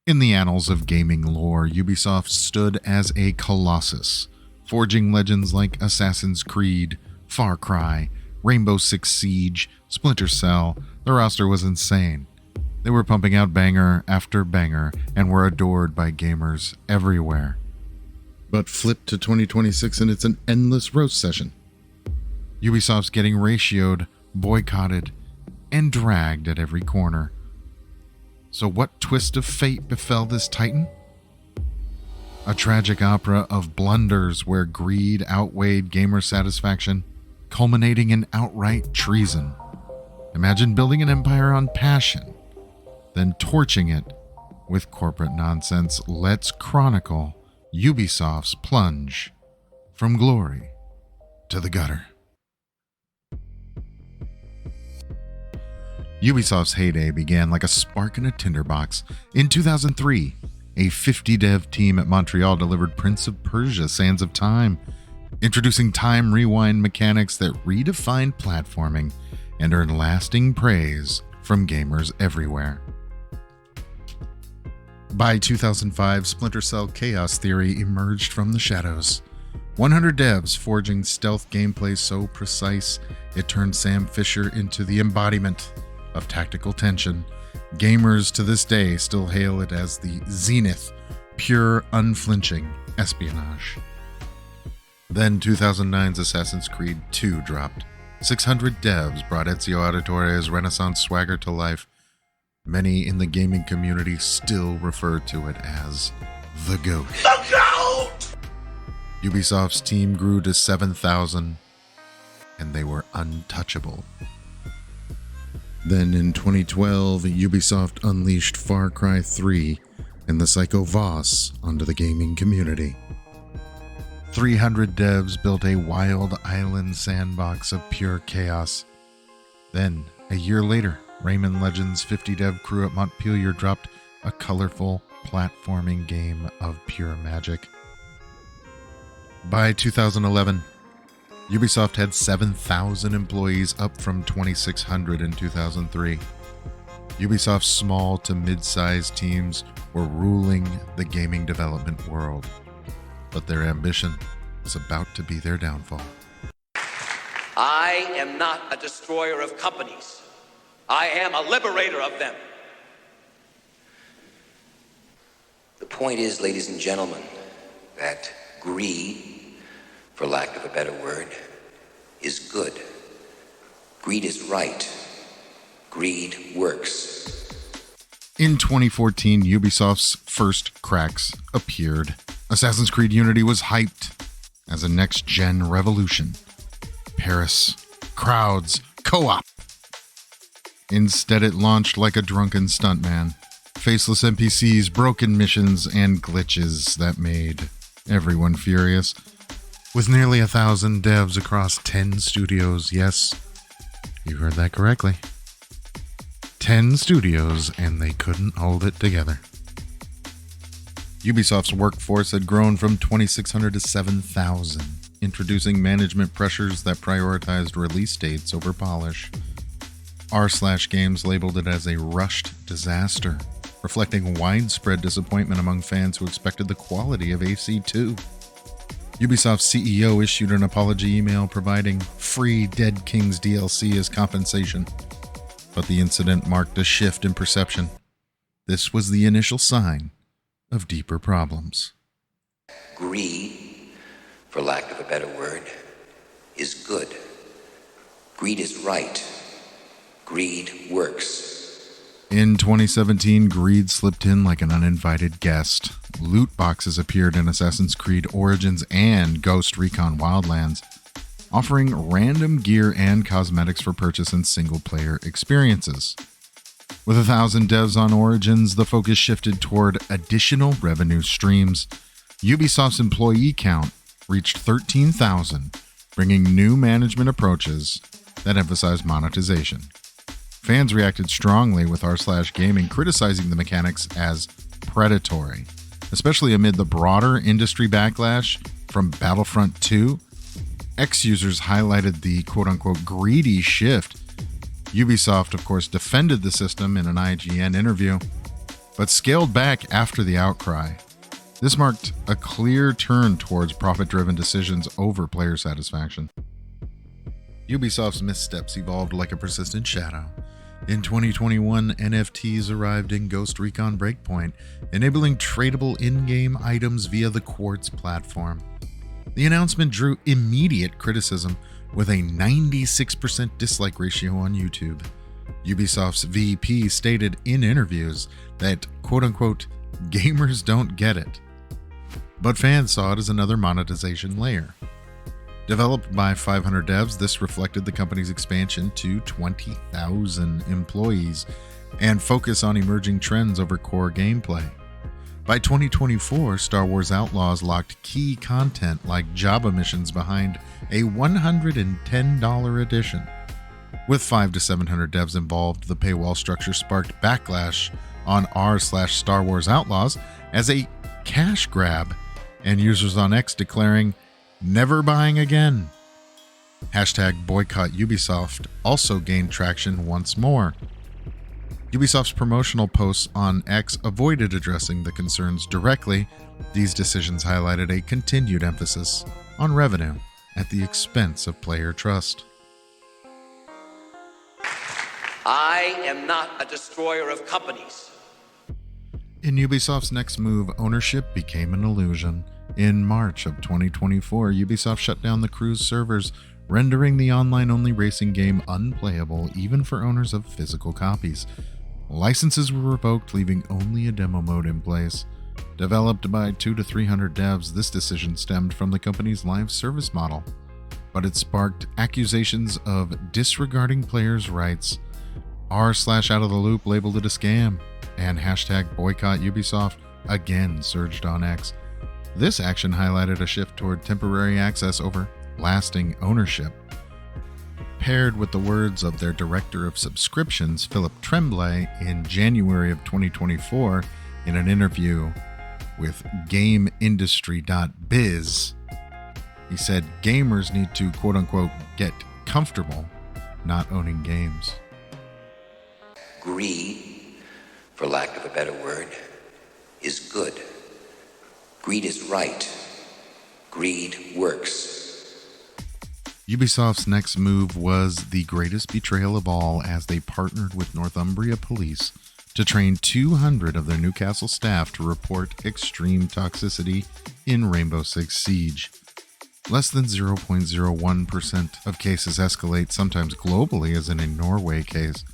In the annals of gaming lore, Ubisoft stood as a colossus, forging legends like Assassin's Creed, Far Cry, Rainbow Six Siege, Splinter Cell. The roster was insane. They were pumping out banger after banger and were adored by gamers everywhere. But flip to 2026 and it's an endless roast session. Ubisoft's getting ratioed, boycotted, and dragged at every corner. So what twist of fate befell this titan? A tragic opera of blunders where greed outweighed gamer satisfaction, culminating in outright treason. Imagine building an empire on passion, then torching it with corporate nonsense. Let's chronicle Ubisoft's plunge from glory to the gutter. Ubisoft's heyday began like a spark in a tinderbox. In 2003, a 50-dev team at Montreal delivered Prince of Persia: Sands of Time, introducing time rewind mechanics that redefined platforming and earned lasting praise from gamers everywhere. By 2005, Splinter Cell Chaos Theory emerged from the shadows. 100 devs forging stealth gameplay so precise it turned Sam Fisher into the embodiment of tactical tension. Gamers to this day still hail it as the zenith, pure, unflinching espionage. Then 2009's Assassin's Creed 2 dropped. 600 devs brought Ezio Auditore's Renaissance swagger to life. Many in the gaming community still refer to it as the GOAT. The GOAT! Ubisoft's team grew to 7,000, and they were untouchable. Then in 2012, Ubisoft unleashed Far Cry 3 and the Psycho Voss onto the gaming community. 300 devs built a wild island sandbox of pure chaos. Then, a year later, Rayman Legends' 50-dev crew at Montpelier dropped a colorful platforming game of pure magic. By 2011, Ubisoft had 7,000 employees, up from 2,600 in 2003. Ubisoft's small to mid-sized teams were ruling the gaming development world, but their ambition was about to be their downfall. I am not a destroyer of companies. I am a liberator of them. The point is, ladies and gentlemen, that greed, for lack of a better word, is good. Greed is right. Greed works. In 2014, Ubisoft's first cracks appeared. Assassin's Creed Unity was hyped as a next-gen revolution. Paris, crowds, co-op. Instead, it launched like a drunken stuntman. Faceless NPCs, broken missions, and glitches that made everyone furious. With nearly 1,000 devs across 10 studios, yes, you heard that correctly. 10 studios, and they couldn't hold it together. Ubisoft's workforce had grown from 2,600 to 7,000, introducing management pressures that prioritized release dates over polish. r/Games labeled it as a rushed disaster, reflecting widespread disappointment among fans who expected the quality of AC2. Ubisoft's CEO issued an apology email providing free Dead Kings DLC as compensation. But the incident marked a shift in perception. This was the initial sign of deeper problems. Greed, for lack of a better word, is good. Greed is right. Greed works. In 2017, greed slipped in like an uninvited guest. Loot boxes appeared in Assassin's Creed Origins and Ghost Recon Wildlands, offering random gear and cosmetics for purchase in single-player experiences. With 1,000 devs on Origins, the focus shifted toward additional revenue streams. Ubisoft's employee count reached 13,000, bringing new management approaches that emphasized monetization. Fans reacted strongly, with r/Gaming criticizing the mechanics as predatory, especially amid the broader industry backlash from Battlefront 2. X-users highlighted the quote-unquote greedy shift. Ubisoft, of course, defended the system in an IGN interview. but scaled back after the outcry. This marked a clear turn towards profit-driven decisions over player satisfaction. Ubisoft's missteps evolved like a persistent shadow. In 2021, NFTs arrived in Ghost Recon Breakpoint, enabling tradable in-game items via the Quartz platform. The announcement drew immediate criticism, with a 96% dislike ratio on YouTube. Ubisoft's VP stated in interviews that, quote-unquote, gamers don't get it. But fans saw it as another monetization layer. Developed by 500 devs, this reflected the company's expansion to 20,000 employees and focus on emerging trends over core gameplay. By 2024, Star Wars Outlaws locked key content like Jabba missions behind a $110 edition. With 500 to 700 devs involved, the paywall structure sparked backlash on r/Star Wars Outlaws as a cash grab, and users on X declaring, "Never buying again." Hashtag boycott Ubisoft also gained traction once more. Ubisoft's promotional posts on X avoided addressing the concerns directly. These decisions highlighted a continued emphasis on revenue at the expense of player trust. I am not a destroyer of companies. In Ubisoft's next move, ownership became an illusion. In March of 2024, Ubisoft shut down the Cruise servers, rendering the online-only racing game unplayable even for owners of physical copies. Licenses were revoked, leaving only a demo mode in place. Developed by 200 to 300 devs, this decision stemmed from the company's live service model, but it sparked accusations of disregarding players' rights. r/Out of the Loop labeled it a scam, and hashtag boycott Ubisoft again surged on X. This action highlighted a shift toward temporary access over lasting ownership. Paired with the words of their director of subscriptions, Philip Tremblay, in January of 2024, in an interview with GamesIndustry.biz, he said gamers need to, quote-unquote, get comfortable not owning games. Greed, for lack of a better word, is good. Greed is right. Greed works. Ubisoft's next move was the greatest betrayal of all, as they partnered with Northumbria Police to train 200 of their Newcastle staff to report extreme toxicity in Rainbow Six Siege. Less than 0.01% of cases escalate, sometimes globally, as in a Norway case.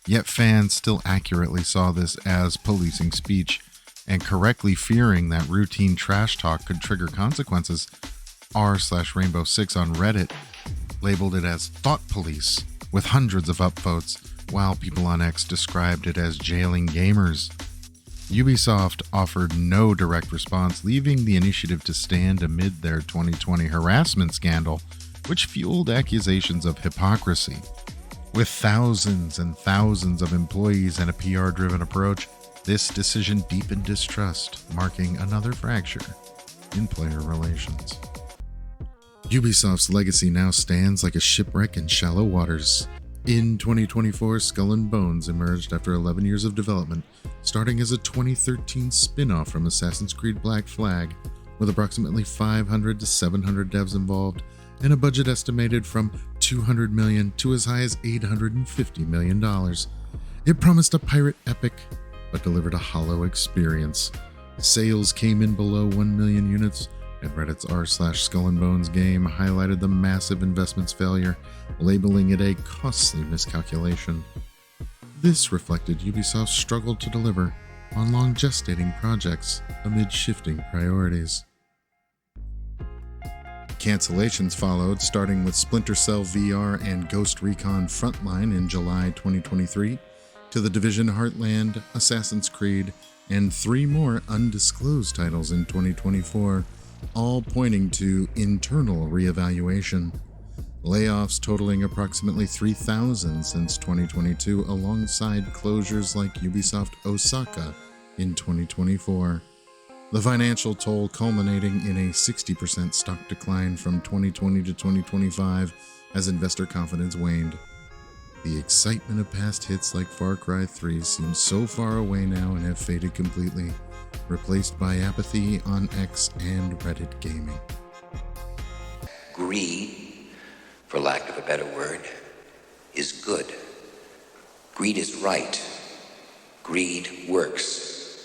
Yet fans still accurately saw this as policing speech, and correctly fearing that routine trash talk could trigger consequences. r/Rainbow Six on Reddit labeled it as thought police, with hundreds of upvotes, while people on X described it as jailing gamers. Ubisoft offered no direct response, leaving the initiative to stand amid their 2020 harassment scandal, which fueled accusations of hypocrisy. With thousands and thousands of employees and a PR-driven approach, this decision deepened distrust, marking another fracture in player relations. Ubisoft's legacy now stands like a shipwreck in shallow waters. In 2024, Skull and Bones emerged after 11 years of development, starting as a 2013 spin-off from Assassin's Creed Black Flag, with approximately 500 to 700 devs involved, and a budget estimated from $200 million to as high as $850 million. It promised a pirate epic, but delivered a hollow experience. Sales came in below 1 million units, and Reddit's r/Skull and Bones game highlighted the massive investment's failure, labeling it a costly miscalculation. This reflected Ubisoft's struggle to deliver on long gestating projects amid shifting priorities. Cancellations followed, starting with Splinter Cell VR and Ghost Recon Frontline in July 2023, to The Division Heartland, Assassin's Creed, and 3 more undisclosed titles in 2024, all pointing to internal reevaluation. Layoffs totaling approximately 3,000 since 2022, alongside closures like Ubisoft Osaka in 2024. The financial toll culminating in a 60% stock decline from 2020 to 2025 as investor confidence waned. The excitement of past hits like Far Cry 3 seems so far away now and have faded completely, replaced by apathy on X and Reddit gaming. Greed, for lack of a better word, is good. Greed is right. Greed works.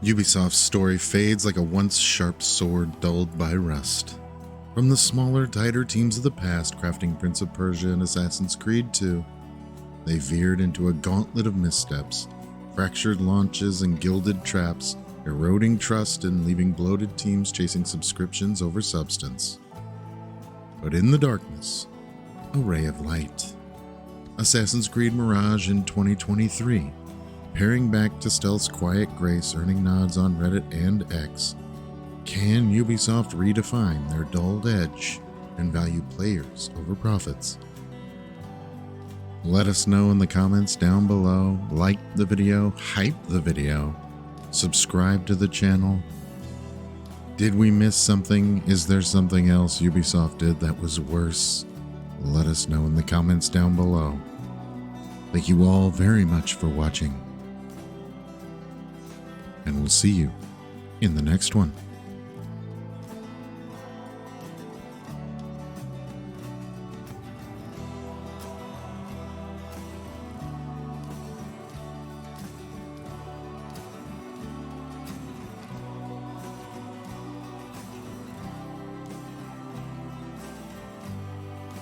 Ubisoft's story fades like a once sharp sword dulled by rust. From the smaller, tighter teams of the past crafting Prince of Persia and Assassin's Creed 2, they veered into a gauntlet of missteps, fractured launches and gilded traps, eroding trust and leaving bloated teams chasing subscriptions over substance. But in the darkness, a ray of light. Assassin's Creed Mirage in 2023, paring back to stealth's quiet grace, earning nods on Reddit and X. Can Ubisoft redefine their dulled edge and value players over profits? Let us know in the comments down below. Like the video, hype the video, subscribe to the channel. Did we miss something? Is there something else Ubisoft did that was worse? Let us know in the comments down below. Thank you all very much for watching, and we'll see you in the next one.